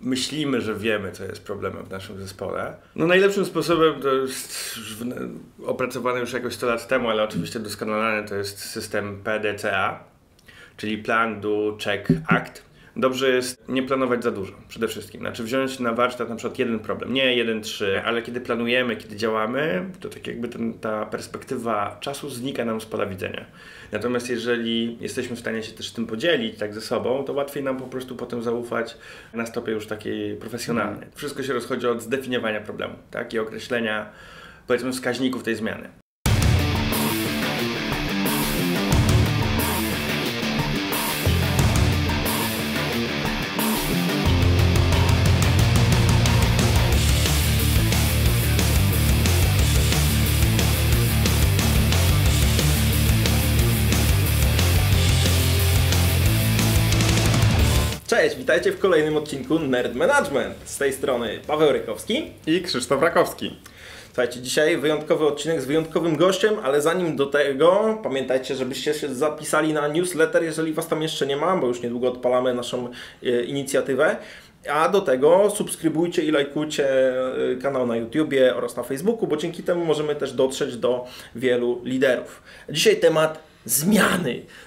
myślimy, że wiemy, co jest problemem w naszym zespole. No najlepszym sposobem to jest opracowany już jakoś 100 lat temu, ale oczywiście doskonalany, to jest system PDCA, czyli Plan, Do, Check, Act. Dobrze jest nie planować za dużo, przede wszystkim. Znaczy wziąć na warsztat na przykład jeden problem, nie 1, 3, ale kiedy planujemy, kiedy działamy, to tak jakby ta perspektywa czasu znika nam z pola widzenia. Natomiast jeżeli jesteśmy w stanie się też tym podzielić tak ze sobą, to łatwiej nam po prostu potem zaufać na stopie już takiej profesjonalnej. Wszystko się rozchodzi od zdefiniowania problemu, tak? I określenia, powiedzmy, wskaźników tej zmiany. Cześć, witajcie w kolejnym odcinku Nerd Management. Z tej strony Paweł Rykowski i Krzysztof Rakowski. Słuchajcie, dzisiaj wyjątkowy odcinek z wyjątkowym gościem, ale zanim do tego, pamiętajcie, żebyście się zapisali na newsletter, jeżeli Was tam jeszcze nie ma, bo już niedługo odpalamy naszą inicjatywę. A do tego subskrybujcie i lajkujcie kanał na YouTubie oraz na Facebooku, bo dzięki temu możemy też dotrzeć do wielu liderów. Dzisiaj temat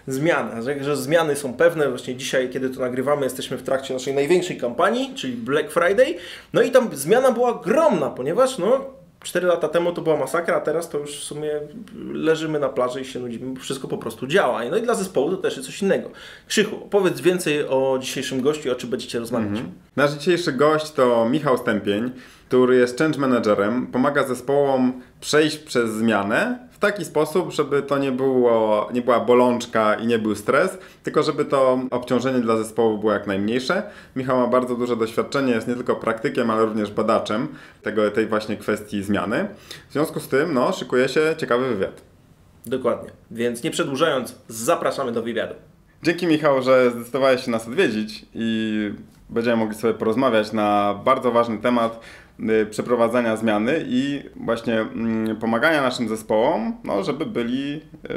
zmiana, że zmiany są pewne. Właśnie dzisiaj, kiedy to nagrywamy, jesteśmy w trakcie naszej największej kampanii, czyli Black Friday. No i tam zmiana była ogromna, ponieważ 4 lata temu to była masakra, a teraz to już w sumie leżymy na plaży i się nudzimy, bo wszystko po prostu działa. No i dla zespołu to też jest coś innego. Krzychu, opowiedz więcej o dzisiejszym gościu, o czym będziecie rozmawiać. Nasz dzisiejszy gość to Michał Stępień, który jest change managerem, pomaga zespołom przejść przez zmianę w taki sposób, żeby to nie była bolączka i nie był stres, tylko żeby to obciążenie dla zespołu było jak najmniejsze. Michał ma bardzo duże doświadczenie, jest nie tylko praktykiem, ale również badaczem tej właśnie kwestii zmiany. W związku z tym szykuje się ciekawy wywiad. Dokładnie, więc nie przedłużając, zapraszamy do wywiadu. Dzięki, Michał, że zdecydowałeś się nas odwiedzić i będziemy mogli sobie porozmawiać na bardzo ważny temat przeprowadzania zmiany i właśnie pomagania naszym zespołom,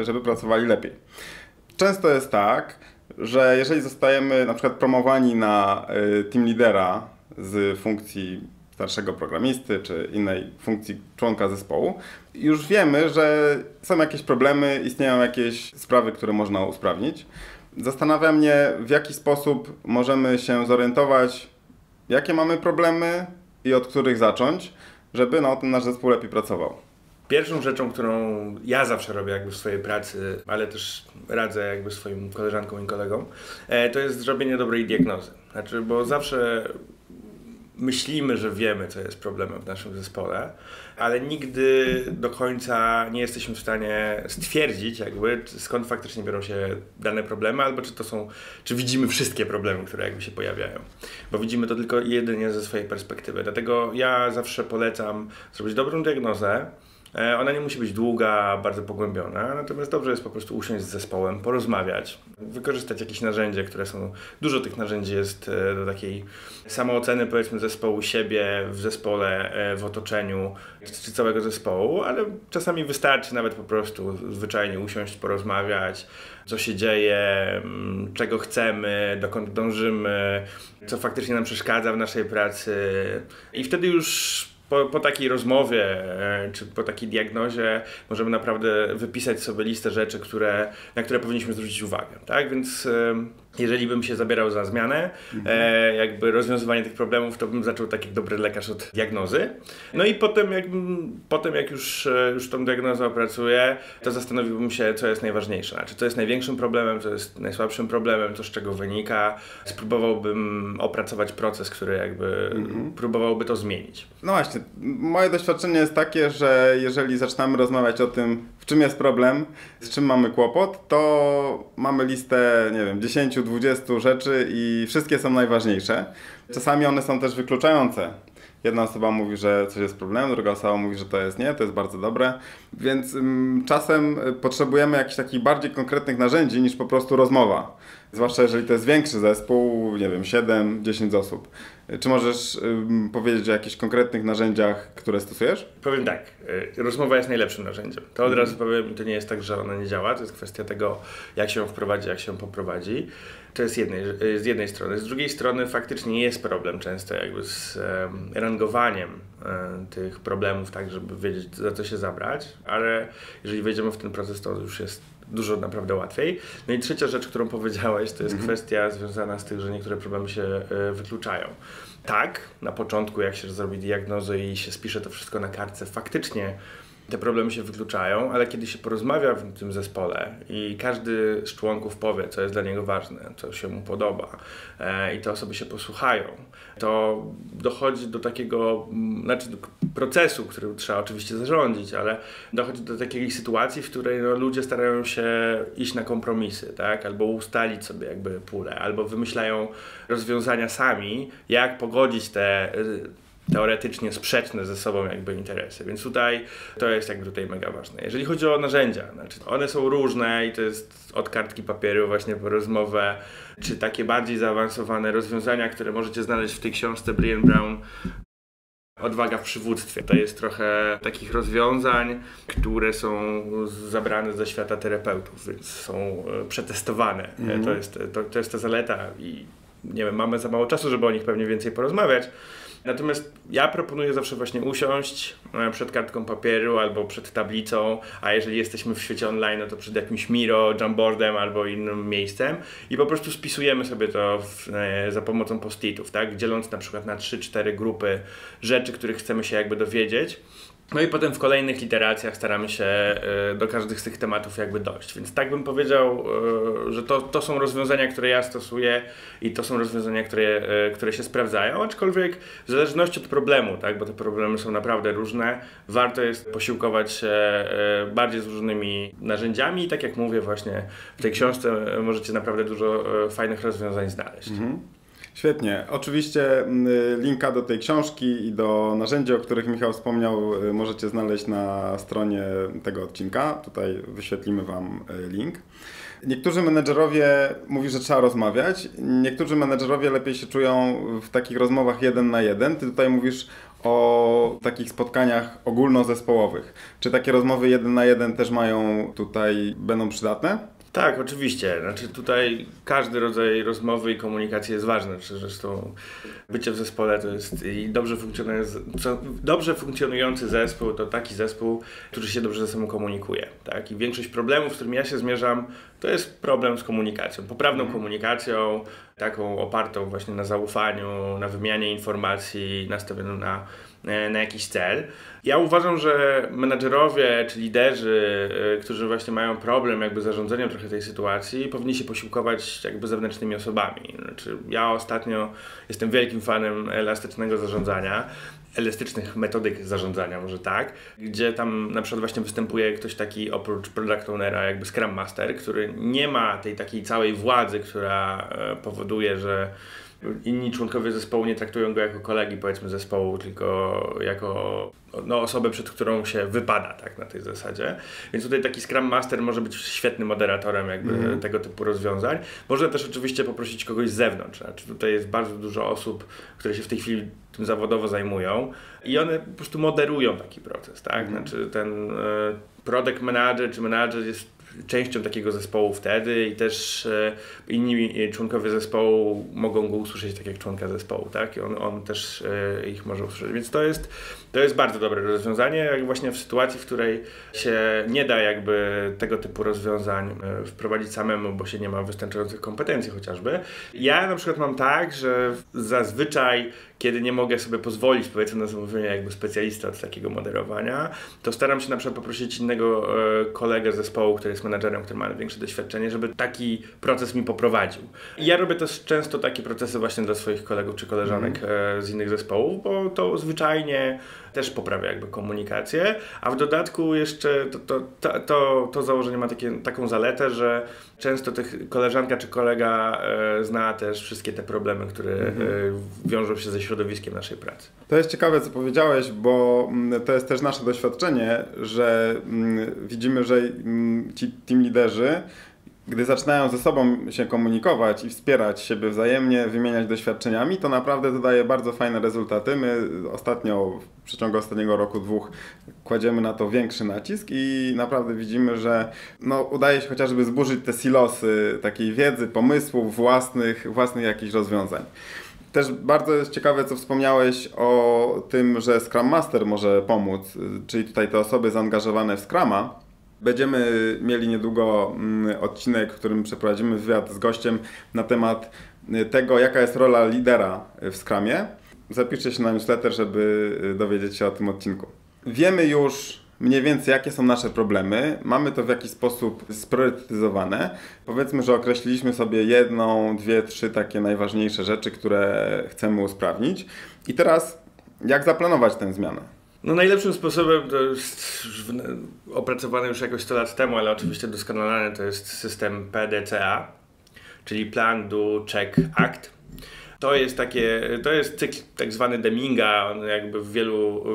żeby pracowali lepiej. Często jest tak, że jeżeli zostajemy na przykład promowani na team lidera z funkcji starszego programisty czy innej funkcji członka zespołu, już wiemy, że są jakieś problemy, istnieją jakieś sprawy, które można usprawnić. Zastanawia mnie, w jaki sposób możemy się zorientować, jakie mamy problemy i od których zacząć, żeby ten nasz zespół lepiej pracował. Pierwszą rzeczą, którą ja zawsze robię w swojej pracy, ale też radzę swoim koleżankom i kolegom, to jest zrobienie dobrej diagnozy. Bo zawsze myślimy, że wiemy, co jest problemem w naszym zespole, ale nigdy do końca nie jesteśmy w stanie stwierdzić, skąd faktycznie biorą się dane problemy, albo czy widzimy wszystkie problemy, które się pojawiają. Bo widzimy to tylko jedynie ze swojej perspektywy. Dlatego ja zawsze polecam zrobić dobrą diagnozę. Ona nie musi być długa, bardzo pogłębiona, natomiast dobrze jest po prostu usiąść z zespołem, porozmawiać, wykorzystać jakieś narzędzie, dużo tych narzędzi jest do takiej samooceny, powiedzmy, zespołu, siebie w zespole, w otoczeniu, czy całego zespołu, ale czasami wystarczy nawet po prostu zwyczajnie usiąść, porozmawiać, co się dzieje, czego chcemy, dokąd dążymy, co faktycznie nam przeszkadza w naszej pracy i wtedy już po takiej rozmowie, czy po takiej diagnozie możemy naprawdę wypisać sobie listę rzeczy, na które powinniśmy zwrócić uwagę. Tak? Więc jeżeli bym się zabierał za zmianę, rozwiązywanie tych problemów, to bym zaczął tak jak dobry lekarz od diagnozy. No i potem jak już tą diagnozę opracuję, to zastanowiłbym się, co jest najważniejsze. Co jest największym problemem, co jest najsłabszym problemem, co z czego wynika. Spróbowałbym opracować proces, który próbowałby to zmienić. No właśnie, moje doświadczenie jest takie, że jeżeli zaczynamy rozmawiać o tym, w czym jest problem, z czym mamy kłopot, to mamy listę, 10-20 rzeczy i wszystkie są najważniejsze. Czasami one są też wykluczające. Jedna osoba mówi, że coś jest problemem, druga osoba mówi, że to jest nie, to jest bardzo dobre. Więc czasem potrzebujemy jakichś takich bardziej konkretnych narzędzi niż po prostu rozmowa. Zwłaszcza jeżeli to jest większy zespół, nie wiem, 7-10 osób. Czy możesz powiedzieć o jakichś konkretnych narzędziach, które stosujesz? Powiem tak, rozmowa jest najlepszym narzędziem. To od razu powiem, to nie jest tak, że ona nie działa, to jest kwestia tego, jak się ją wprowadzi, jak się ją poprowadzi. To jest z jednej strony. Z drugiej strony faktycznie jest problem często jakby z rangowaniem tych problemów, tak żeby wiedzieć, za co się zabrać, ale jeżeli wejdziemy w ten proces, to już jest dużo naprawdę łatwiej. No i trzecia rzecz, którą powiedziałeś, to jest kwestia związana z tym, że niektóre problemy się wykluczają. Tak, na początku jak się zrobi diagnozę i się spisze to wszystko na kartce, faktycznie te problemy się wykluczają, ale kiedy się porozmawia w tym zespole i każdy z członków powie, co jest dla niego ważne, co się mu podoba i te osoby się posłuchają, to dochodzi do takiego, do procesu, który trzeba oczywiście zarządzić, ale dochodzi do takiej sytuacji, w której ludzie starają się iść na kompromisy, tak? Albo ustalić sobie jakby pulę, albo wymyślają rozwiązania sami, jak pogodzić te teoretycznie sprzeczne ze sobą jakby interesy, więc tutaj to jest jakby tutaj mega ważne. Jeżeli chodzi o narzędzia, one są różne i to jest od kartki papieru właśnie po rozmowę, czy takie bardziej zaawansowane rozwiązania, które możecie znaleźć w tej książce Brené Brown Odwaga w przywództwie. To jest trochę takich rozwiązań, które są zabrane ze świata terapeutów, więc są przetestowane. To jest ta zaleta i nie wiem, mamy za mało czasu, żeby o nich pewnie więcej porozmawiać. Natomiast ja proponuję zawsze właśnie usiąść przed kartką papieru albo przed tablicą, a jeżeli jesteśmy w świecie online, no to przed jakimś Miro, Jamboardem albo innym miejscem i po prostu spisujemy sobie to za pomocą post-itów, tak? Dzieląc na przykład na 3-4 grupy rzeczy, których chcemy się jakby dowiedzieć. No i potem w kolejnych iteracjach staramy się do każdych z tych tematów jakby dojść. Więc tak bym powiedział, że to są rozwiązania, które ja stosuję i to są rozwiązania, które się sprawdzają, aczkolwiek w zależności od problemu, tak, bo te problemy są naprawdę różne, warto jest posiłkować się bardziej z różnymi narzędziami i tak jak mówię właśnie w tej książce możecie naprawdę dużo fajnych rozwiązań znaleźć. Świetnie. Oczywiście linka do tej książki i do narzędzi, o których Michał wspomniał, możecie znaleźć na stronie tego odcinka. Tutaj wyświetlimy Wam link. Niektórzy menedżerowie mówią, że trzeba rozmawiać. Niektórzy menedżerowie lepiej się czują w takich rozmowach 1 na 1. Ty tutaj mówisz o takich spotkaniach ogólnozespołowych. Czy takie rozmowy 1 na 1 też będą przydatne? Tak, oczywiście. Znaczy tutaj każdy rodzaj rozmowy i komunikacji jest ważny. Zresztą bycie w zespole to jest i dobrze funkcjonujący zespół to taki zespół, który się dobrze ze sobą komunikuje. Tak? I większość problemów, z którymi ja się zmierzam, to jest problem z komunikacją. Poprawną komunikacją, taką opartą właśnie na zaufaniu, na wymianie informacji, nastawioną na jakiś cel. Ja uważam, że menadżerowie czy liderzy, którzy właśnie mają problem jakby z zarządzeniem trochę tej sytuacji, powinni się posiłkować jakby zewnętrznymi osobami. Znaczy, ja ostatnio jestem wielkim fanem elastycznego zarządzania, elastycznych metodyk zarządzania, może tak, gdzie tam na przykład właśnie występuje ktoś taki oprócz product ownera, jakby Scrum Master, który nie ma tej takiej całej władzy, która powoduje, że inni członkowie zespołu nie traktują go jako kolegi, powiedzmy, zespołu, tylko jako osobę, przed którą się wypada, tak, na tej zasadzie. Więc tutaj taki Scrum Master może być świetnym moderatorem jakby tego typu rozwiązań. Można też oczywiście poprosić kogoś z zewnątrz. Znaczy, tutaj jest bardzo dużo osób, które się w tej chwili tym zawodowo zajmują i one po prostu moderują taki proces, tak? Znaczy ten product manager czy manager jest częścią takiego zespołu wtedy i też inni członkowie zespołu mogą go usłyszeć tak jak członka zespołu, tak? I on też ich może usłyszeć, więc to jest bardzo dobre rozwiązanie, jak właśnie w sytuacji, w której się nie da jakby tego typu rozwiązań wprowadzić samemu, bo się nie ma wystarczających kompetencji chociażby. Ja na przykład mam tak, że zazwyczaj kiedy nie mogę sobie pozwolić, powiedzmy, na zamówienie jakby specjalista od takiego moderowania, to staram się na przykład poprosić innego kolegę z zespołu, który jest menadżerem, który ma większe doświadczenie, żeby taki proces mi poprowadził. I ja robię też często takie procesy właśnie dla swoich kolegów czy koleżanek z innych zespołów, bo to zwyczajnie też poprawia jakby komunikację, a w dodatku jeszcze to założenie ma taką zaletę, że często koleżanka czy kolega zna też wszystkie te problemy, które wiążą się ze środowiskiem naszej pracy. To jest ciekawe, co powiedziałeś, bo to jest też nasze doświadczenie, że widzimy, że ci team liderzy Gdy zaczynają ze sobą się komunikować i wspierać siebie wzajemnie, wymieniać doświadczeniami, to naprawdę to daje bardzo fajne rezultaty. My w przeciągu ostatniego roku, 2 kładziemy na to większy nacisk i naprawdę widzimy, że udaje się chociażby zburzyć te silosy takiej wiedzy, pomysłów, własnych jakichś rozwiązań. Też bardzo jest ciekawe, co wspomniałeś o tym, że Scrum Master może pomóc, czyli tutaj te osoby zaangażowane w Scruma. Będziemy mieli niedługo odcinek, w którym przeprowadzimy wywiad z gościem na temat tego, jaka jest rola lidera w Scrumie. Zapiszcie się na newsletter, żeby dowiedzieć się o tym odcinku. Wiemy już mniej więcej, jakie są nasze problemy. Mamy to w jakiś sposób spriorytetyzowane. Powiedzmy, że określiliśmy sobie 1, 2, 3 takie najważniejsze rzeczy, które chcemy usprawnić. I teraz, jak zaplanować tę zmianę? Najlepszym sposobem to jest opracowany już jakoś 100 lat temu, ale oczywiście doskonalany, to jest system PDCA, czyli Plan, Do, Check, Act. To jest cykl tak zwany Deminga, on jakby w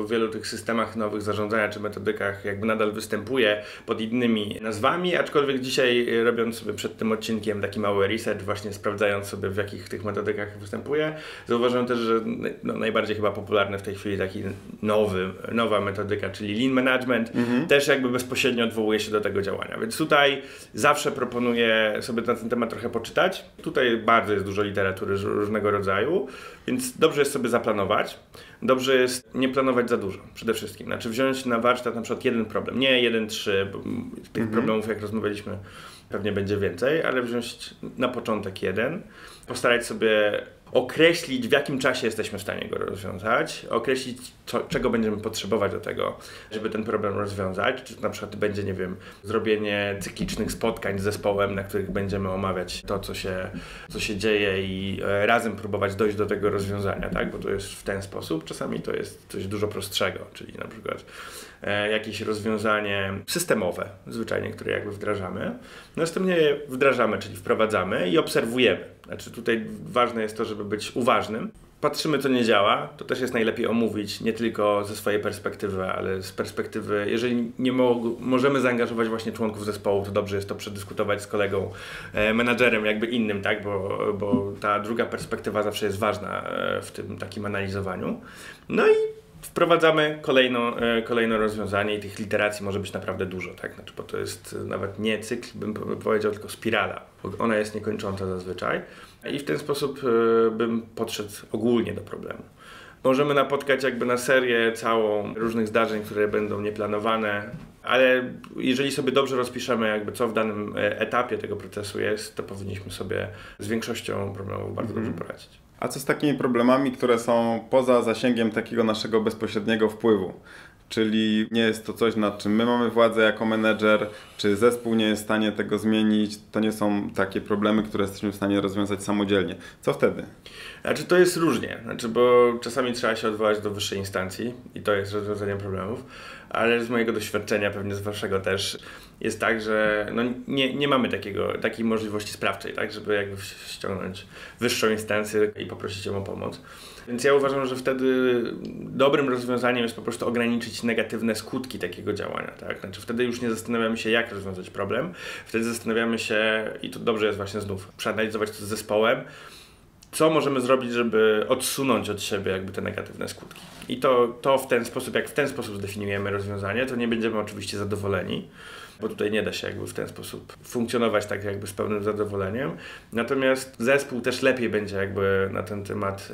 wielu tych systemach nowych zarządzania czy metodykach jakby nadal występuje pod innymi nazwami, aczkolwiek dzisiaj, robiąc sobie przed tym odcinkiem taki mały research, właśnie sprawdzając sobie, w jakich tych metodykach występuje, zauważyłem też, że najbardziej chyba popularny w tej chwili taki nowa metodyka, czyli Lean Management, też jakby bezpośrednio odwołuje się do tego działania. Więc tutaj zawsze proponuję sobie na ten temat trochę poczytać. Tutaj bardzo jest dużo literatury różnego rodzaju, więc dobrze jest sobie zaplanować. Dobrze jest nie planować za dużo, przede wszystkim. Znaczy wziąć na warsztat na przykład jeden problem, nie 1, 3, bo tych problemów, jak rozmawialiśmy, pewnie będzie więcej, ale wziąć na początek jeden, postarać sobie określić, w jakim czasie jesteśmy w stanie go rozwiązać, określić, czego będziemy potrzebować do tego, żeby ten problem rozwiązać. Czy na przykład będzie, nie wiem, zrobienie cyklicznych spotkań z zespołem, na których będziemy omawiać to, co się dzieje i razem próbować dojść do tego rozwiązania, tak? Bo to jest w ten sposób. Czasami to jest coś dużo prostszego, czyli na przykład jakieś rozwiązanie systemowe, zwyczajnie, które jakby wdrażamy. Następnie je wdrażamy, czyli wprowadzamy i obserwujemy. Znaczy tutaj ważne jest to, żeby być uważnym. Patrzymy, co nie działa, to też jest najlepiej omówić nie tylko ze swojej perspektywy, ale z perspektywy, jeżeli nie możemy zaangażować właśnie członków zespołu, to dobrze jest to przedyskutować z kolegą, menadżerem jakby innym, tak? Bo ta druga perspektywa zawsze jest ważna w tym takim analizowaniu. No i wprowadzamy kolejne rozwiązanie i tych literacji może być naprawdę dużo, tak? Znaczy, bo to jest nawet nie cykl, bym powiedział, tylko spirala. Ona jest niekończąca zazwyczaj i w ten sposób bym podszedł ogólnie do problemu. Możemy napotkać jakby na serię całą różnych zdarzeń, które będą nieplanowane, ale jeżeli sobie dobrze rozpiszemy jakby co w danym etapie tego procesu jest, to powinniśmy sobie z większością problemów bardzo dobrze poradzić. A co z takimi problemami, które są poza zasięgiem takiego naszego bezpośredniego wpływu? Czyli nie jest to coś, nad czym my mamy władzę jako menedżer, czy zespół nie jest w stanie tego zmienić, to nie są takie problemy, które jesteśmy w stanie rozwiązać samodzielnie. Co wtedy? Znaczy to jest różnie, bo czasami trzeba się odwołać do wyższej instancji i to jest rozwiązanie problemów, ale z mojego doświadczenia, pewnie z waszego też, jest tak, że nie mamy takiej możliwości sprawczej, tak, żeby jakby ściągnąć wyższą instancję i prosić ją o pomoc. Więc ja uważam, że wtedy dobrym rozwiązaniem jest po prostu ograniczyć negatywne skutki takiego działania, tak? Znaczy wtedy już nie zastanawiamy się, jak rozwiązać problem, wtedy zastanawiamy się, i to dobrze jest właśnie znów przeanalizować to z zespołem, co możemy zrobić, żeby odsunąć od siebie jakby te negatywne skutki. I to w ten sposób, jak w ten sposób zdefiniujemy rozwiązanie, to nie będziemy oczywiście zadowoleni, bo tutaj nie da się jakby w ten sposób funkcjonować tak jakby z pełnym zadowoleniem. Natomiast zespół też lepiej będzie jakby na ten temat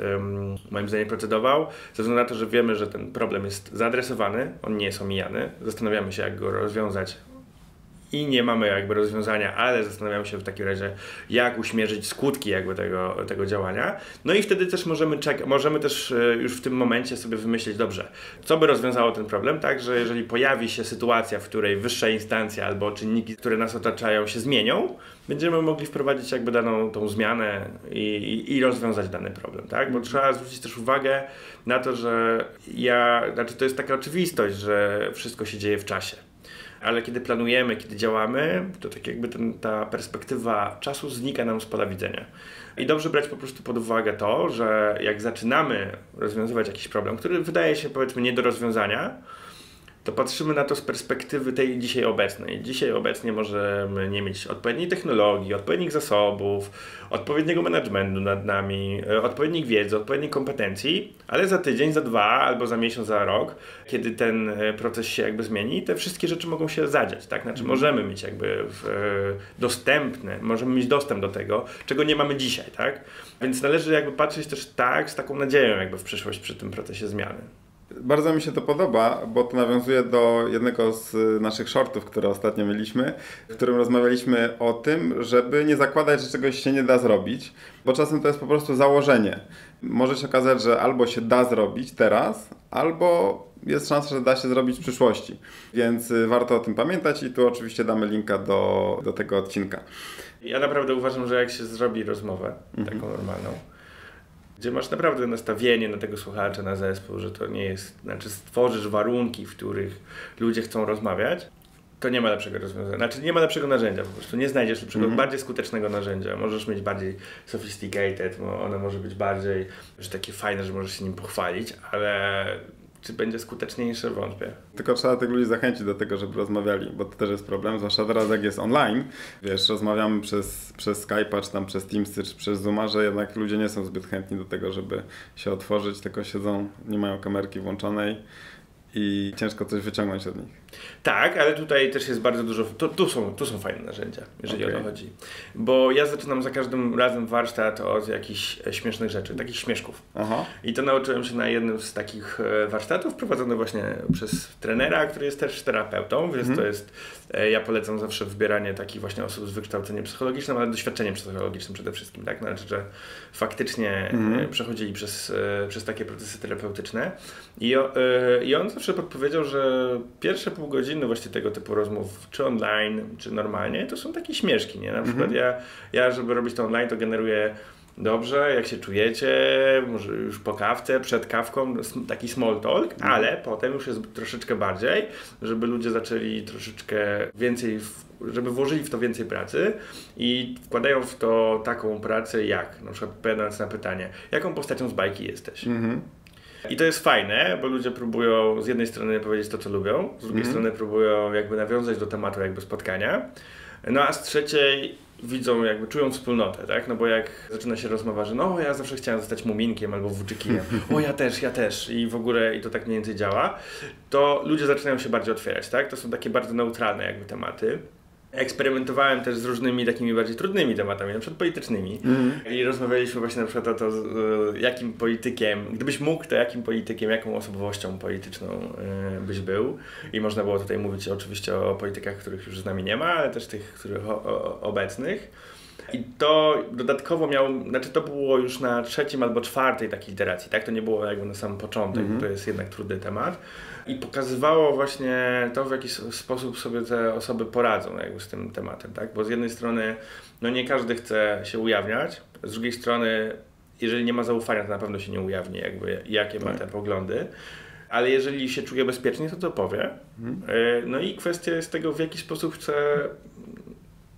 moim zdaniem procedował, ze względu na to, że wiemy, że ten problem jest zaadresowany, on nie jest omijany, zastanawiamy się, jak go rozwiązać i nie mamy jakby rozwiązania, ale zastanawiamy się w takim razie, jak uśmierzyć skutki jakby tego działania. No i wtedy też możemy też już w tym momencie sobie wymyślić, dobrze, co by rozwiązało ten problem, tak, że jeżeli pojawi się sytuacja, w której wyższa instancja albo czynniki, które nas otaczają, się zmienią, będziemy mogli wprowadzić jakby daną tą zmianę i rozwiązać dany problem, tak? Bo trzeba zwrócić też uwagę na to, że to jest taka oczywistość, że wszystko się dzieje w czasie. Ale kiedy planujemy, kiedy działamy, to tak jakby ta perspektywa czasu znika nam z pola widzenia. I dobrze brać po prostu pod uwagę to, że jak zaczynamy rozwiązywać jakiś problem, który wydaje się powiedzmy nie do rozwiązania, to patrzymy na to z perspektywy tej dzisiaj obecnej. Dzisiaj obecnie możemy nie mieć odpowiedniej technologii, odpowiednich zasobów, odpowiedniego managementu nad nami, odpowiednich wiedzy, odpowiednich kompetencji, ale za tydzień, za 2 albo za miesiąc, za rok, kiedy ten proces się jakby zmieni, te wszystkie rzeczy mogą się zadziać, tak? Znaczy możemy mieć jakby dostępne, możemy mieć dostęp do tego, czego nie mamy dzisiaj, tak? Więc należy jakby patrzeć też tak, z taką nadzieją jakby w przyszłość przy tym procesie zmiany. Bardzo mi się to podoba, bo to nawiązuje do jednego z naszych shortów, które ostatnio mieliśmy, w którym rozmawialiśmy o tym, żeby nie zakładać, że czegoś się nie da zrobić, bo czasem to jest po prostu założenie. Może się okazać, że albo się da zrobić teraz, albo jest szansa, że da się zrobić w przyszłości. Więc warto o tym pamiętać i tu oczywiście damy linka do tego odcinka. Ja naprawdę uważam, że jak się zrobi rozmowę taką normalną, gdzie masz naprawdę nastawienie na tego słuchacza, na zespół, że to nie jest, znaczy stworzysz warunki, w których ludzie chcą rozmawiać, to nie ma lepszego rozwiązania. Znaczy nie ma lepszego narzędzia po prostu. Nie znajdziesz lepszego, bardziej skutecznego narzędzia. Możesz mieć bardziej sophisticated, ono może być bardziej, że takie fajne, że możesz się nim pochwalić, ale czy będzie skuteczniejsze? Wątpię. Tylko trzeba tych ludzi zachęcić do tego, żeby rozmawiali, bo to też jest problem, zwłaszcza teraz jak jest online. Wiesz, rozmawiamy przez Skype'a, czy tam przez Teamsy, czy przez Zooma, że jednak ludzie nie są zbyt chętni do tego, żeby się otworzyć, tylko siedzą, nie mają kamerki włączonej i ciężko coś wyciągnąć od nich. Tak, ale tutaj też jest bardzo dużo, tu są fajne narzędzia, jeżeli o to chodzi. Bo ja zaczynam za każdym razem warsztat od jakichś śmiesznych rzeczy, takich śmieszków. Aha. I to nauczyłem się na jednym z takich warsztatów, prowadzony właśnie przez trenera, który jest też terapeutą, więc to jest, ja polecam zawsze wybieranie takich właśnie osób z wykształceniem psychologicznym, ale doświadczeniem psychologicznym przede wszystkim, tak? Znaczy, że faktycznie przechodzili przez takie procesy terapeutyczne. I on zawsze podpowiedział, że pierwsze pół godziny właśnie tego typu rozmów, czy online, czy normalnie, to są takie śmieszki, nie? Na przykład ja, żeby robić to online, to generuję dobrze, jak się czujecie, może już po kawce, przed kawką, taki small talk, ale potem już jest troszeczkę bardziej, żeby ludzie zaczęli troszeczkę więcej, żeby włożyli w to więcej pracy i wkładają w to taką pracę jak, na przykład odpowiadając na pytanie, jaką postacią z bajki jesteś? I to jest fajne, bo ludzie próbują z jednej strony powiedzieć to, co lubią, z drugiej strony próbują jakby nawiązać do tematu jakby spotkania, no a z trzeciej widzą, jakby czują wspólnotę, tak? No bo jak zaczyna się rozmowa, że no ja zawsze chciałem zostać muminkiem albo włóczykinem, o ja też i w ogóle i to tak mniej więcej działa, to ludzie zaczynają się bardziej otwierać, tak? To są takie bardzo neutralne jakby tematy. Eksperymentowałem też z różnymi takimi bardziej trudnymi tematami, na przykład politycznymi. I rozmawialiśmy właśnie na przykład o to, jakim politykiem, gdybyś mógł, to jakim politykiem, jaką osobowością polityczną byś był. I można było tutaj mówić oczywiście o politykach, których już z nami nie ma, ale też tych, których obecnych. I to dodatkowo to było już na 3. albo 4. takiej iteracji, tak? To nie było jakby na samym początek, to jest jednak trudny temat. I pokazywało właśnie to, w jaki sposób sobie te osoby poradzą jakby z tym tematem, tak? Bo z jednej strony, no nie każdy chce się ujawniać, z drugiej strony, jeżeli nie ma zaufania, to na pewno się nie ujawni jakby, jakie ma te poglądy. Ale jeżeli się czuje bezpiecznie, to powie. No i kwestia jest tego, w jaki sposób chce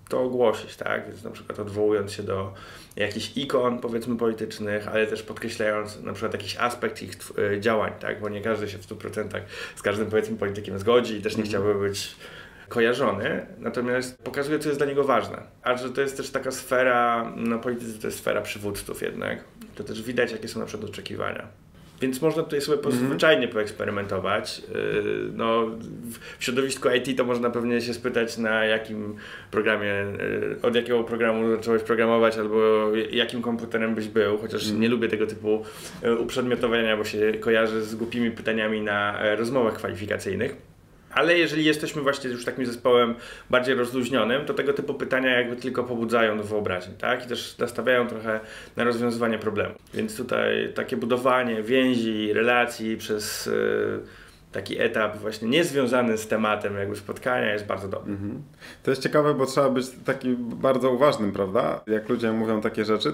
to ogłosić, tak? Więc na przykład odwołując się do jakichś ikon, powiedzmy, politycznych, ale też podkreślając na przykład jakiś aspekt ich działań, tak? Bo nie każdy się w 100% z każdym, powiedzmy, politykiem zgodzi i też nie chciałby być kojarzony, natomiast pokazuje, co jest dla niego ważne. A że to jest też taka sfera, no politycy to jest sfera przywódców jednak, to też widać, jakie są na przykład oczekiwania. Więc można tutaj sobie zwyczajnie poeksperymentować. No, w środowisku IT to można pewnie się spytać, na jakim programie, od jakiego programu zacząłeś programować, albo jakim komputerem byś był, chociaż nie lubię tego typu uprzedmiotowania, bo się kojarzy z głupimi pytaniami na rozmowach kwalifikacyjnych. Ale jeżeli jesteśmy właśnie już takim zespołem bardziej rozluźnionym, to tego typu pytania jakby tylko pobudzają do wyobraźni, tak? I też nastawiają trochę na rozwiązywanie problemu. Więc tutaj takie budowanie więzi, relacji przez taki etap właśnie niezwiązany z tematem jakby spotkania jest bardzo dobry. To jest ciekawe, bo trzeba być taki bardzo uważnym, prawda? Jak ludzie mówią takie rzeczy,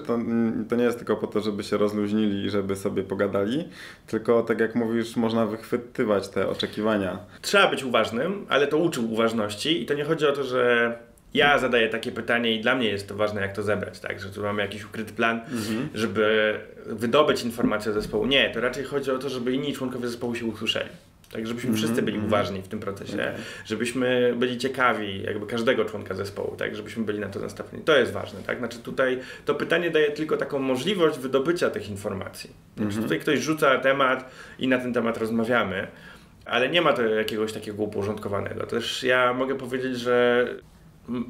to nie jest tylko po to, żeby się rozluźnili i żeby sobie pogadali, tylko tak jak mówisz, można wychwytywać te oczekiwania. Trzeba być uważnym, ale to uczy uważności i to nie chodzi o to, że ja zadaję takie pytanie i dla mnie jest to ważne, jak to zebrać, tak? Że tu mamy jakiś ukryty plan, żeby wydobyć informację o zespołu. Nie, to raczej chodzi o to, żeby inni członkowie zespołu się usłyszeli. Tak, żebyśmy wszyscy byli uważni w tym procesie, żebyśmy byli ciekawi jakby każdego członka zespołu, tak, żebyśmy byli na to nastawieni. To jest ważne, tak? Znaczy tutaj to pytanie daje tylko taką możliwość wydobycia tych informacji. Znaczy tutaj ktoś rzuca temat i na ten temat rozmawiamy, ale nie ma to jakiegoś takiego uporządkowanego. Też ja mogę powiedzieć, że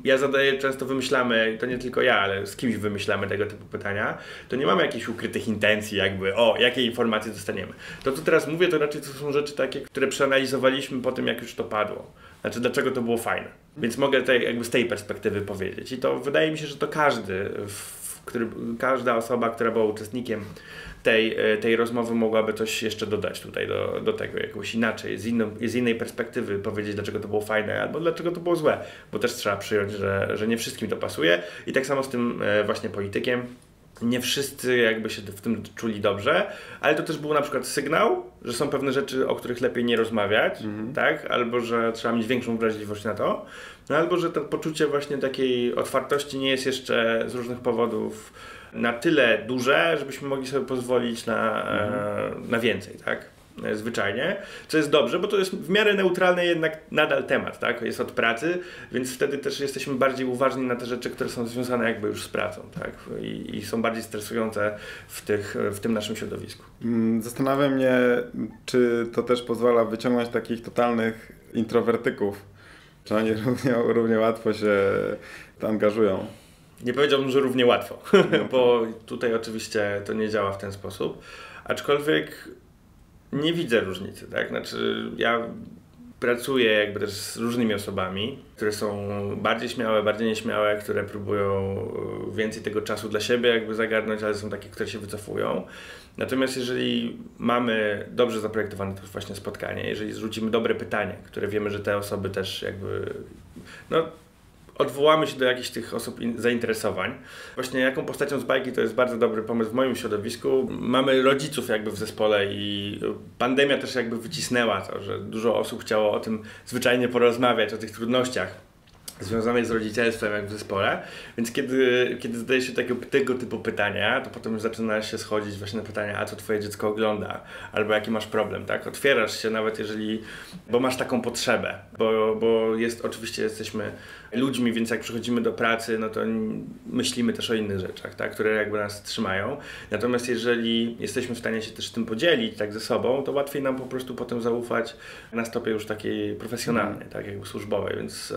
ja zadaję, często wymyślamy, to nie tylko ja, ale z kimś wymyślamy tego typu pytania, to nie mamy jakichś ukrytych intencji jakby, jakie informacje dostaniemy. To co teraz mówię, to raczej to są rzeczy takie, które przeanalizowaliśmy po tym, jak już to padło. Znaczy, dlaczego to było fajne. Więc mogę jakby z tej perspektywy powiedzieć. I to wydaje mi się, że to każda osoba, która była uczestnikiem tej rozmowy, mogłaby coś jeszcze dodać tutaj do tego, jakoś inaczej, z innej perspektywy powiedzieć, dlaczego to było fajne, albo dlaczego to było złe, bo też trzeba przyjąć, że nie wszystkim to pasuje i tak samo z tym właśnie politykiem. Nie wszyscy jakby się w tym czuli dobrze, ale to też był na przykład sygnał, że są pewne rzeczy, o których lepiej nie rozmawiać, tak? Albo że trzeba mieć większą wrażliwość na to, no albo że to poczucie właśnie takiej otwartości nie jest jeszcze z różnych powodów na tyle duże, żebyśmy mogli sobie pozwolić na więcej, tak? Zwyczajnie, co jest dobrze, bo to jest w miarę neutralny jednak nadal temat, tak? Jest od pracy, więc wtedy też jesteśmy bardziej uważni na te rzeczy, które są związane jakby już z pracą, tak? I są bardziej stresujące w tym naszym środowisku. Zastanawia mnie, czy to też pozwala wyciągnąć takich totalnych introwertyków, czy oni równie łatwo się angażują. Nie powiedziałbym, że równie łatwo, bo tutaj oczywiście to nie działa w ten sposób, aczkolwiek nie widzę różnicy, tak? Znaczy ja pracuję jakby też z różnymi osobami, które są bardziej śmiałe, bardziej nieśmiałe, które próbują więcej tego czasu dla siebie jakby zagarnąć, ale są takie, które się wycofują. Natomiast jeżeli mamy dobrze zaprojektowane to właśnie spotkanie, jeżeli zrzucimy dobre pytanie, które wiemy, że te osoby też jakby odwołamy się do jakichś tych osób zainteresowań. Właśnie jaką postacią z bajki to jest bardzo dobry pomysł w moim środowisku. Mamy rodziców jakby w zespole i pandemia też jakby wycisnęła to, że dużo osób chciało o tym zwyczajnie porozmawiać, o tych trudnościach związanych z rodzicielstwem jak w zespole, więc kiedy zadaje się tego typu pytania, to potem zaczyna się schodzić właśnie na pytania, a co twoje dziecko ogląda, albo jaki masz problem, tak? Otwierasz się nawet bo masz taką potrzebę, bo oczywiście jesteśmy ludźmi, więc jak przychodzimy do pracy, no to myślimy też o innych rzeczach, tak? Które jakby nas trzymają. Natomiast jeżeli jesteśmy w stanie się też tym podzielić tak ze sobą, to łatwiej nam po prostu potem zaufać na stopie już takiej profesjonalnej, tak? Jakby służbowej, więc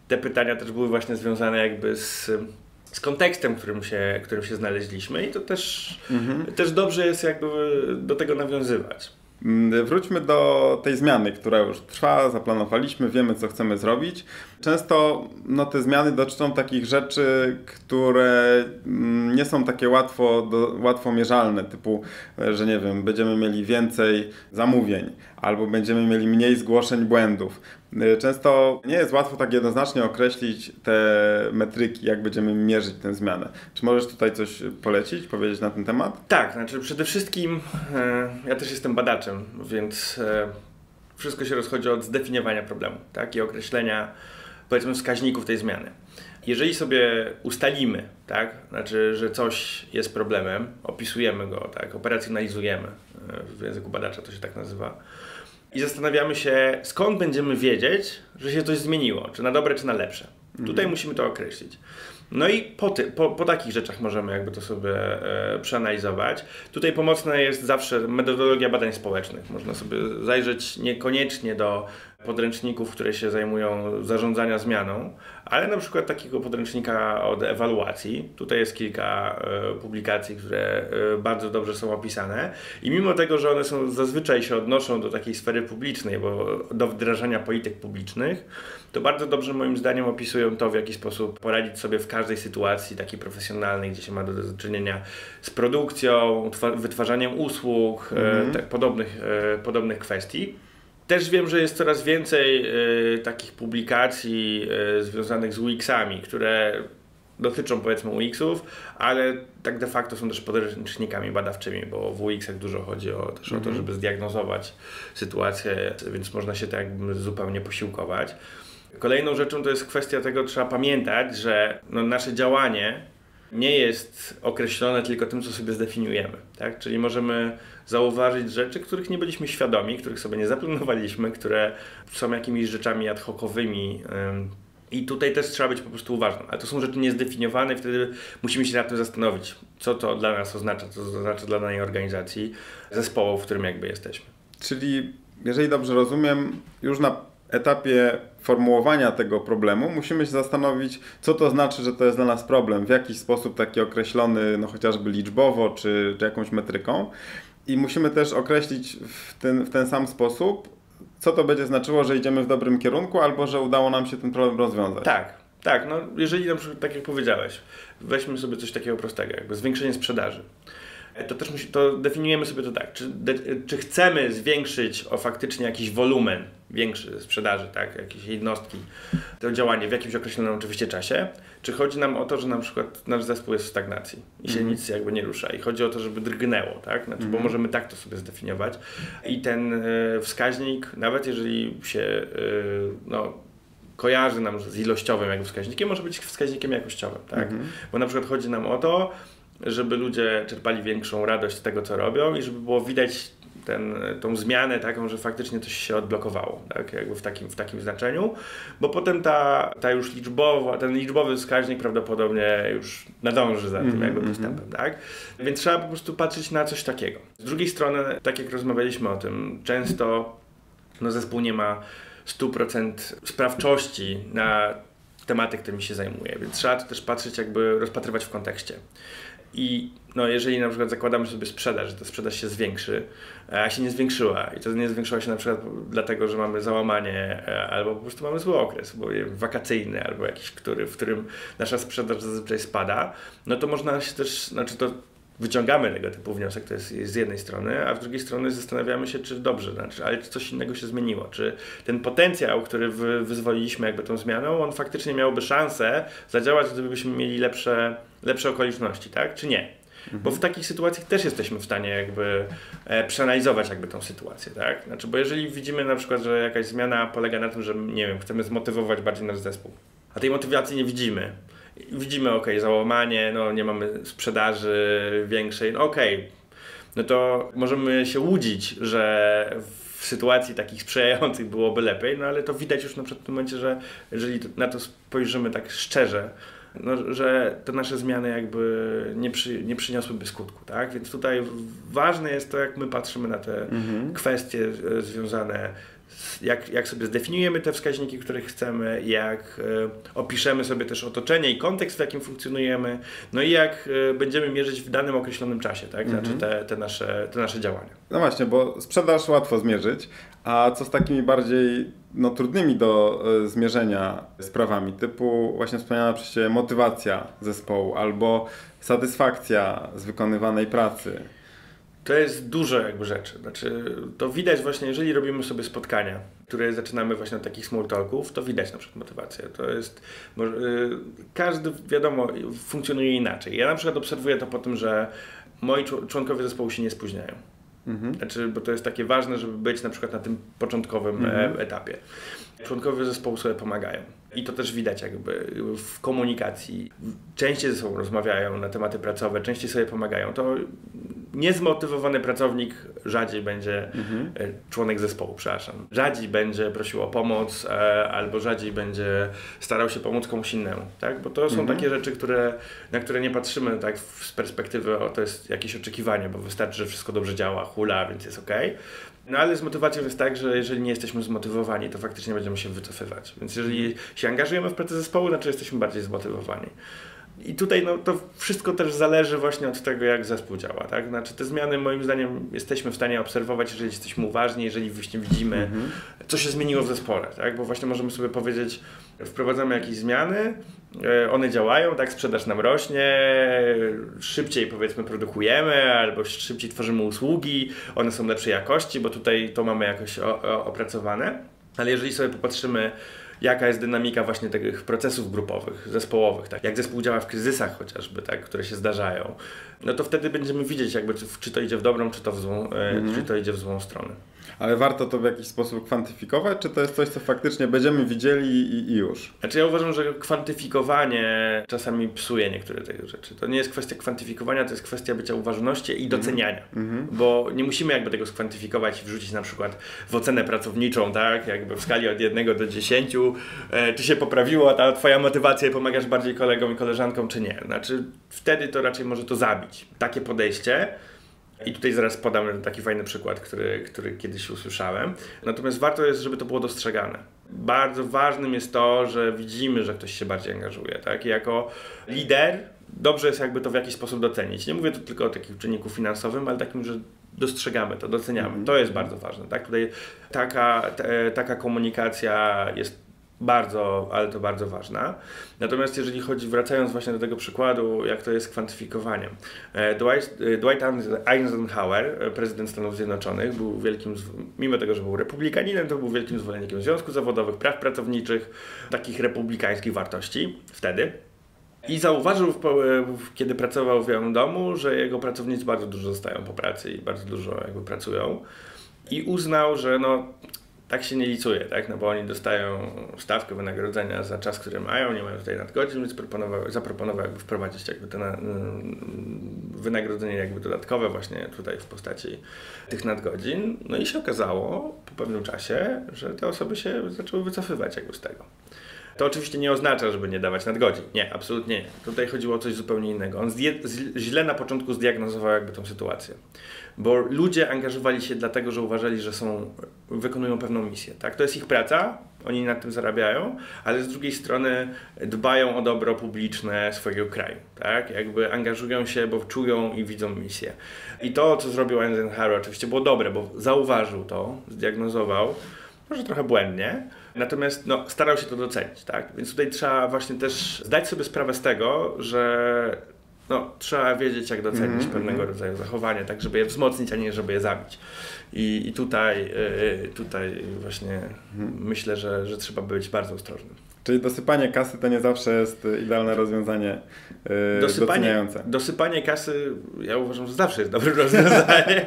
te pytania też były właśnie związane jakby z kontekstem, w którym się znaleźliśmy i to też dobrze jest jakby do tego nawiązywać. Wróćmy do tej zmiany, która już trwa, zaplanowaliśmy, wiemy co chcemy zrobić. Często te zmiany dotyczą takich rzeczy, które nie są takie łatwo mierzalne, typu, że nie wiem, będziemy mieli więcej zamówień albo będziemy mieli mniej zgłoszeń błędów. Często nie jest łatwo tak jednoznacznie określić te metryki, jak będziemy mierzyć tę zmianę. Czy możesz tutaj coś polecić, powiedzieć na ten temat? Tak, znaczy przede wszystkim ja też jestem badaczem, więc wszystko się rozchodzi od zdefiniowania problemu, tak, i określenia, powiedzmy, wskaźników tej zmiany. Jeżeli sobie ustalimy, tak, znaczy, że coś jest problemem, opisujemy go, tak, operacjonalizujemy, w języku badacza to się tak nazywa, i zastanawiamy się, skąd będziemy wiedzieć, że się coś zmieniło, czy na dobre, czy na lepsze. Tutaj musimy to określić. No i po takich rzeczach możemy jakby to sobie przeanalizować. Tutaj pomocna jest zawsze metodologia badań społecznych. Można sobie zajrzeć niekoniecznie do podręczników, które się zajmują zarządzania zmianą, ale na przykład takiego podręcznika od ewaluacji. Tutaj jest kilka publikacji, które bardzo dobrze są opisane i mimo tego, że one zazwyczaj się odnoszą do takiej sfery publicznej, bo do wdrażania polityk publicznych, to bardzo dobrze moim zdaniem opisują to, w jaki sposób poradzić sobie w każdej sytuacji takiej profesjonalnej, gdzie się ma do czynienia z produkcją, wytwarzaniem usług, tak, podobnych kwestii. Też wiem, że jest coraz więcej takich publikacji związanych z UX-ami, które dotyczą, powiedzmy, UX-ów, ale tak de facto są też podręcznikami badawczymi, bo w UX-ach dużo chodzi też o to, żeby zdiagnozować sytuację, więc można się tak jakby zupełnie posiłkować. Kolejną rzeczą to jest kwestia tego, trzeba pamiętać, że nasze działanie nie jest określone tylko tym, co sobie zdefiniujemy, tak? Czyli możemy zauważyć rzeczy, których nie byliśmy świadomi, których sobie nie zaplanowaliśmy, które są jakimiś rzeczami ad hocowymi. I tutaj też trzeba być po prostu uważnym. Ale to są rzeczy niezdefiniowane i wtedy musimy się nad tym zastanowić, co to dla nas oznacza, co to oznacza dla danej organizacji, zespołu, w którym jakby jesteśmy. Czyli, jeżeli dobrze rozumiem, już na etapie formułowania tego problemu musimy się zastanowić, co to znaczy, że to jest dla nas problem, w jakiś sposób taki określony, no chociażby liczbowo, czy jakąś metryką. I musimy też określić w ten sam sposób, co to będzie znaczyło, że idziemy w dobrym kierunku, albo że udało nam się ten problem rozwiązać. Tak, no jeżeli na przykład, tak jak powiedziałeś, weźmy sobie coś takiego prostego, jakby zwiększenie sprzedaży. To też to definiujemy sobie to tak, czy chcemy zwiększyć o faktycznie jakiś wolumen większy sprzedaży, tak, jakieś jednostki, to działanie w jakimś określonym oczywiście czasie, czy chodzi nam o to, że na przykład nasz zespół jest w stagnacji i się nic jakby nie rusza i chodzi o to, żeby drgnęło, tak, znaczy, bo możemy tak to sobie zdefiniować i ten wskaźnik, nawet jeżeli się kojarzy nam z ilościowym jakby wskaźnikiem, może być wskaźnikiem jakościowym, tak, bo na przykład chodzi nam o to, żeby ludzie czerpali większą radość z tego, co robią i żeby było widać tą zmianę taką, że faktycznie coś się odblokowało, tak? Jakby w takim znaczeniu, bo potem ta już ten liczbowy wskaźnik prawdopodobnie już nadąży za tym jakby postępem, tak? Więc trzeba po prostu patrzeć na coś takiego. Z drugiej strony, tak jak rozmawialiśmy o tym, często zespół nie ma 100% sprawczości na tematy, którymi się zajmuje, więc trzeba to też patrzeć, jakby rozpatrywać w kontekście. I jeżeli na przykład zakładamy sobie sprzedaż, że ta sprzedaż się zwiększy, a się nie zwiększyła i to nie zwiększyła się na przykład dlatego, że mamy załamanie albo po prostu mamy zły okres, bo wakacyjny albo jakiś, w którym nasza sprzedaż zazwyczaj spada, no to można się też, to wyciągamy tego typu wniosek, to jest z jednej strony, a z drugiej strony zastanawiamy się, czy dobrze, ale czy coś innego się zmieniło, czy ten potencjał, który wyzwoliliśmy jakby tą zmianą, on faktycznie miałby szansę zadziałać, gdybyśmy mieli lepsze okoliczności, tak, czy nie. Bo w takich sytuacjach też jesteśmy w stanie jakby przeanalizować jakby tą sytuację, tak? Znaczy, bo jeżeli widzimy na przykład, że jakaś zmiana polega na tym, że nie wiem, chcemy zmotywować bardziej nasz zespół, a tej motywacji nie widzimy. Widzimy, załamanie, nie mamy sprzedaży większej, no to możemy się łudzić, że w sytuacji takich sprzyjających byłoby lepiej, ale to widać już na przykład w tym momencie, że jeżeli na to spojrzymy tak szczerze, że te nasze zmiany jakby nie przyniosłyby skutku, tak? Więc tutaj ważne jest to, jak my patrzymy na te kwestie związane jak sobie zdefiniujemy te wskaźniki, których chcemy, jak opiszemy sobie też otoczenie i kontekst, w jakim funkcjonujemy, no i jak będziemy mierzyć w danym określonym czasie, tak? Znaczy te nasze działania. No właśnie, bo sprzedaż łatwo zmierzyć, a co z takimi bardziej trudnymi do zmierzenia sprawami, typu właśnie wspomniana przez Ciebie motywacja zespołu albo satysfakcja z wykonywanej pracy? To jest dużo jakby rzeczy. Znaczy, to widać właśnie, jeżeli robimy sobie spotkania, które zaczynamy właśnie od takich small talków, to widać na przykład motywację. To jest, każdy, wiadomo, funkcjonuje inaczej. Ja na przykład obserwuję to po tym, że moi członkowie zespołu się nie spóźniają. Znaczy, bo to jest takie ważne, żeby być na przykład na tym początkowym etapie. Członkowie zespołu sobie pomagają. I to też widać jakby w komunikacji. Częściej ze sobą rozmawiają na tematy pracowe, częściej sobie pomagają. To niezmotywowany pracownik rzadziej będzie, członek zespołu, przepraszam, rzadziej będzie prosił o pomoc albo rzadziej będzie starał się pomóc komuś innemu, tak? Bo to są takie rzeczy, na które nie patrzymy tak z perspektywy, to jest jakieś oczekiwanie, bo wystarczy, że wszystko dobrze działa, hula, więc jest okej. No ale z motywacją jest tak, że jeżeli nie jesteśmy zmotywowani, to faktycznie będziemy się wycofywać. Więc jeżeli się angażujemy w pracę zespołu, znaczy jesteśmy bardziej zmotywowani. I tutaj to wszystko też zależy właśnie od tego, jak zespół działa, tak? Znaczy te zmiany moim zdaniem jesteśmy w stanie obserwować, jeżeli jesteśmy uważni, jeżeli właśnie widzimy, co się zmieniło w zespole, tak? Bo właśnie możemy sobie powiedzieć, wprowadzamy jakieś zmiany, one działają, tak? Sprzedaż nam rośnie, szybciej powiedzmy produkujemy, albo szybciej tworzymy usługi, one są lepszej jakości, bo tutaj to mamy jakoś opracowane, ale jeżeli sobie popatrzymy, jaka jest dynamika właśnie tych procesów grupowych, zespołowych, tak? Jak zespół działa w kryzysach chociażby, tak? Które się zdarzają, no to wtedy będziemy widzieć jakby, czy to idzie w dobrą, czy to idzie w złą stronę. Ale warto to w jakiś sposób kwantyfikować, czy to jest coś, co faktycznie będziemy widzieli i już? Znaczy ja uważam, że kwantyfikowanie czasami psuje niektóre tych rzeczy. To nie jest kwestia kwantyfikowania, to jest kwestia bycia uważności i doceniania. Bo nie musimy jakby tego skwantyfikować i wrzucić na przykład w ocenę pracowniczą, tak? Jakby w skali od 1 do 10, czy się poprawiło ta twoja motywacja i pomagasz bardziej kolegom i koleżankom, czy nie. Znaczy wtedy to raczej może to zabić. Takie podejście. I tutaj zaraz podam taki fajny przykład, który kiedyś usłyszałem. Natomiast warto jest, żeby to było dostrzegane. Bardzo ważnym jest to, że widzimy, że ktoś się bardziej angażuje. Tak? I jako lider dobrze jest jakby to w jakiś sposób docenić. Nie mówię tu tylko o takim czynniku finansowym, ale takim, że dostrzegamy to, doceniamy. To jest bardzo ważne. Tak? Tutaj taka komunikacja jest bardzo, ale to bardzo ważna. Natomiast jeżeli chodzi, wracając właśnie do tego przykładu, jak to jest z kwantyfikowaniem. Dwight Eisenhower, prezydent Stanów Zjednoczonych, był wielkim, mimo tego, że był republikaninem, to był wielkim zwolennikiem związków zawodowych, praw pracowniczych, takich republikańskich wartości wtedy. I zauważył, kiedy pracował w Białym Domu, że jego pracownicy bardzo dużo zostają po pracy i bardzo dużo jakby pracują. I uznał, że tak się nie licuje, tak? No bo oni dostają stawkę wynagrodzenia za czas, który mają, nie mają tutaj nadgodzin, więc zaproponował jakby wprowadzić jakby to wynagrodzenie jakby dodatkowe właśnie tutaj w postaci tych nadgodzin. No i się okazało po pewnym czasie, że te osoby się zaczęły wycofywać jakby z tego. To oczywiście nie oznacza, żeby nie dawać nadgodzin. Nie, absolutnie nie. Tutaj chodziło o coś zupełnie innego. On źle na początku zdiagnozował jakby tą sytuację. Bo ludzie angażowali się dlatego, że uważali, że wykonują pewną misję. Tak? To jest ich praca, oni nad tym zarabiają, ale z drugiej strony dbają o dobro publiczne swojego kraju. Tak? Jakby angażują się, bo czują i widzą misję. I to, co zrobił Eisenhower, oczywiście było dobre, bo zauważył to, zdiagnozował, może trochę błędnie, natomiast starał się to docenić. Tak? Więc tutaj trzeba właśnie też zdać sobie sprawę z tego, że trzeba wiedzieć, jak docenić pewnego rodzaju zachowanie, tak żeby je wzmocnić, a nie żeby je zabić. I tutaj właśnie myślę, że trzeba być bardzo ostrożnym. Czyli dosypanie kasy to nie zawsze jest idealne rozwiązanie doceniające. Dosypanie kasy, ja uważam, że zawsze jest dobrym rozwiązaniem.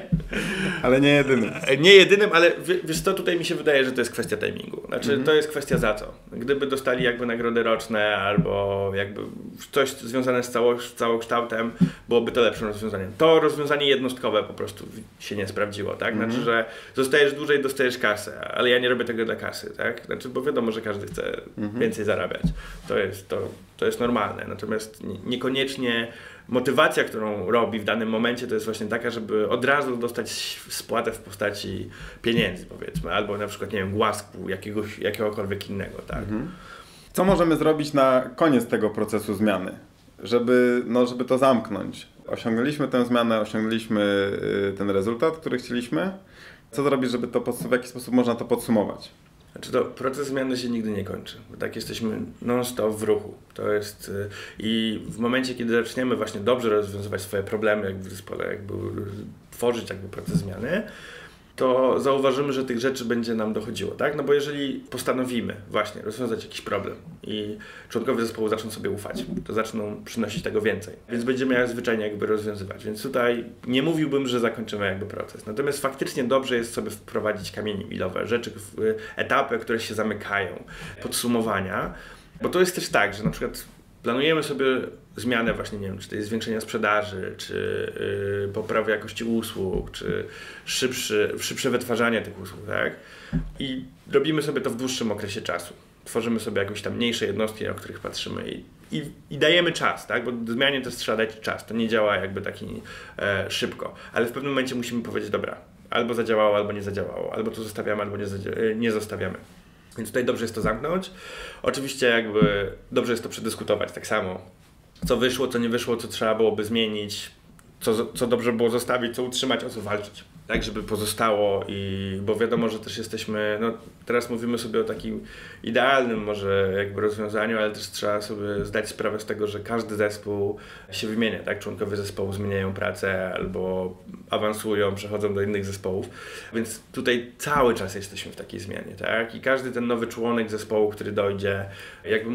Ale nie jedynym. Nie jedynym, ale wiesz co, tutaj mi się wydaje, że to jest kwestia timingu. Znaczy to jest kwestia za co. Gdyby dostali jakby nagrody roczne albo jakby coś związane z całokształtem, byłoby to lepszym rozwiązaniem. To rozwiązanie jednostkowe po prostu się nie sprawdziło, tak? Znaczy, że zostajesz dłużej, dostajesz kasę, ale ja nie robię tego dla kasy, tak? Znaczy, bo wiadomo, że każdy chce więcej zarabiać. To jest normalne. Natomiast niekoniecznie motywacja, którą robi w danym momencie, to jest właśnie taka, żeby od razu dostać spłatę w postaci pieniędzy, powiedzmy, albo na przykład, nie wiem, głasku jakiegokolwiek innego, tak? Co możemy zrobić na koniec tego procesu zmiany, żeby to zamknąć? Osiągnęliśmy tę zmianę, osiągnęliśmy ten rezultat, który chcieliśmy. Co zrobić, żeby to w jaki sposób można to podsumować? Znaczy proces zmiany się nigdy nie kończy, bo tak jesteśmy non-stop w ruchu. To jest i w momencie, kiedy zaczniemy właśnie dobrze rozwiązywać swoje problemy jakby w zespole, jakby tworzyć jakby proces zmiany, to zauważymy, że tych rzeczy będzie nam dochodziło, tak? No bo jeżeli postanowimy właśnie rozwiązać jakiś problem i członkowie zespołu zaczną sobie ufać, to zaczną przynosić tego więcej, więc będziemy jak zwyczajnie jakby rozwiązywać. Więc tutaj nie mówiłbym, że zakończymy jakby proces. Natomiast faktycznie dobrze jest sobie wprowadzić kamienie milowe, rzeczy, etapy, które się zamykają, podsumowania, bo to jest też tak, że na przykład planujemy sobie zmianę właśnie, nie wiem, czy to jest zwiększenia sprzedaży, czy poprawy jakości usług, czy szybsze wytwarzanie tych usług, tak? I robimy sobie to w dłuższym okresie czasu. Tworzymy sobie jakieś tam mniejsze jednostki, o których patrzymy i dajemy czas, tak? Bo do zmianie też trzeba dać czas. To nie działa jakby taki szybko. Ale w pewnym momencie musimy powiedzieć, dobra, albo zadziałało, albo nie zadziałało, albo to zostawiamy, albo nie zostawiamy. Więc tutaj dobrze jest to zamknąć. Oczywiście jakby dobrze jest to przedyskutować tak samo. Co wyszło, co nie wyszło, co trzeba byłoby zmienić, co dobrze było zostawić, co utrzymać, o co walczyć. Tak, żeby pozostało bo wiadomo, że też jesteśmy, teraz mówimy sobie o takim idealnym może jakby rozwiązaniu, ale też trzeba sobie zdać sprawę z tego, że każdy zespół się wymienia, tak? Członkowie zespołu zmieniają pracę albo awansują, przechodzą do innych zespołów, więc tutaj cały czas jesteśmy w takiej zmianie, tak? I każdy ten nowy członek zespołu, który dojdzie, jakby,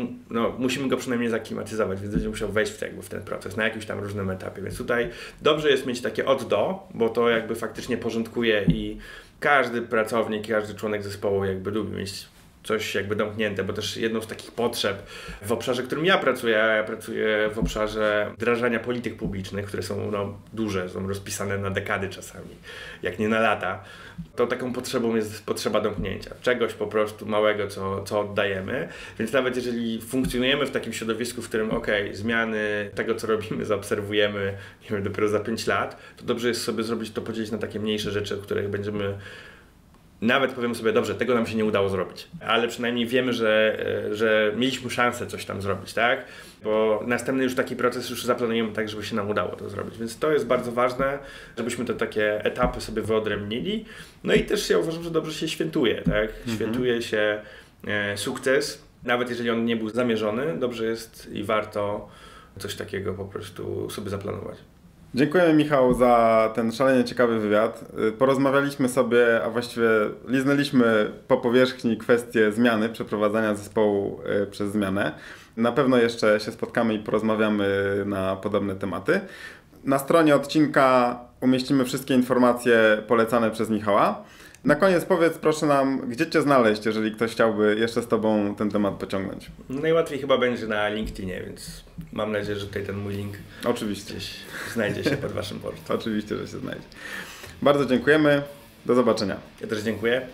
musimy go przynajmniej zaklimatyzować, więc będzie musiał wejść w ten proces na jakimś tam różnym etapie, więc tutaj dobrze jest mieć takie od do, bo to jakby faktycznie porządkuje i każdy pracownik, każdy członek zespołu jakby lubi mieć coś jakby domknięte, bo też jedną z takich potrzeb w obszarze, w którym ja pracuję w obszarze wdrażania polityk publicznych, które są duże, są rozpisane na dekady czasami, jak nie na lata, to taką potrzebą jest potrzeba domknięcia. Czegoś po prostu małego, co oddajemy, więc nawet jeżeli funkcjonujemy w takim środowisku, w którym zmiany tego, co robimy, zaobserwujemy, nie wiem, dopiero za 5 lat, to dobrze jest sobie zrobić to, podzielić na takie mniejsze rzeczy, o których będziemy nawet powiemy sobie, dobrze, tego nam się nie udało zrobić, ale przynajmniej wiemy, że mieliśmy szansę coś tam zrobić, tak? Bo następny już taki proces już zaplanujemy tak, żeby się nam udało to zrobić, więc to jest bardzo ważne, żebyśmy te takie etapy sobie wyodrębnili. No i też ja uważam, że dobrze się świętuje, tak? Świętuje się sukces, nawet jeżeli on nie był zamierzony, dobrze jest i warto coś takiego po prostu sobie zaplanować. Dziękujemy, Michał, za ten szalenie ciekawy wywiad. Porozmawialiśmy sobie, a właściwie liznęliśmy po powierzchni kwestie zmiany, przeprowadzania zespołu przez zmianę. Na pewno jeszcze się spotkamy i porozmawiamy na podobne tematy. Na stronie odcinka umieścimy wszystkie informacje polecane przez Michała. Na koniec powiedz proszę nam, gdzie Cię znaleźć, jeżeli ktoś chciałby jeszcze z Tobą ten temat pociągnąć. Najłatwiej chyba będzie na LinkedInie, więc mam nadzieję, że tutaj ten mój link Oczywiście gdzieś znajdzie się pod Waszym portem. Oczywiście, że się znajdzie. Bardzo dziękujemy. Do zobaczenia. Ja też dziękuję.